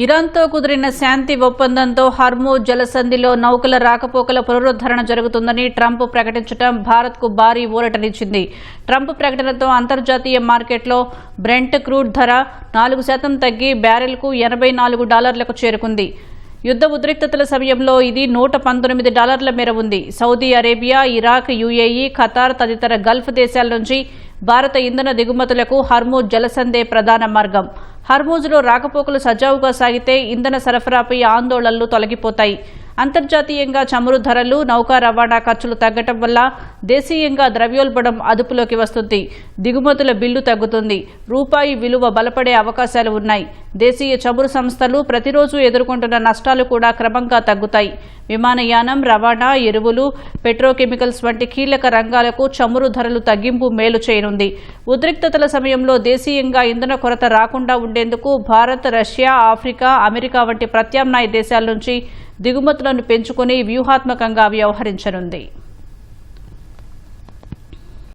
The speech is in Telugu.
ఇరాన్తో కుదిరిన శాంతి ఒప్పందంతో హార్మూజ్ జలసంధిలో నౌకల రాకపోకల పునరుద్ధరణ జరుగుతుందని ట్రంప్ ప్రకటించడం భారత్కు భారీ ఊరటనిచ్చింది. ట్రంప్ ప్రకటనతో అంతర్జాతీయ మార్కెట్లో బ్రెంట్ క్రూడ్ ధర 4% తగ్గి బ్యారెల్కు $84లకు చేరుకుంది. యుద్ధ ఉద్రిక్తతల సమయంలో ఇది $119 మేర ఉంది. Saudi Arabia, Iraq, UAE, Qatar తదితర గల్ఫ్ దేశాల నుంచి భారత ఇంధన దిగుమతులకు హార్మూజ్ జలసంధే ప్రధాన మార్గం. హార్మూజ్లో రాకపోకలు సజావుగా సాగితే ఇంధన సరఫరాపై ఆందోళనలు తొలగిపోతాయి. అంతర్జాతీయంగా చమురు ధరలు, నౌకా రవాణా ఖర్చులు తగ్గటం వల్ల దేశీయంగా ద్రవ్యోల్బణం అదుపులోకి వస్తుంది. దిగుమతుల బిల్లు తగ్గుతుంది. రూపాయి విలువ బలపడే అవకాశాలు ఉన్నాయి. దేశీయ చమురు సంస్థలు ప్రతిరోజు ఎదుర్కొంటున్న నష్టాలు కూడా క్రమంగా తగ్గుతాయి. విమానయానం, రవాణా, ఎరువులు, పెట్రోకెమికల్స్ వంటి కీలక రంగాలకు చమురు ధరలు తగ్గింపు మేలు చేయనుంది. ఉద్రిక్తతల సమయంలో దేశీయంగా ఇంధన కొరత రాకుండా ఉండేందుకు భారత్, రష్యా, ఆఫ్రికా, అమెరికా వంటి ప్రత్యామ్నాయ దేశాల నుంచి దిగుమతులను పెంచుకుని వ్యూహాత్మకంగా వ్యవహరించనుంది.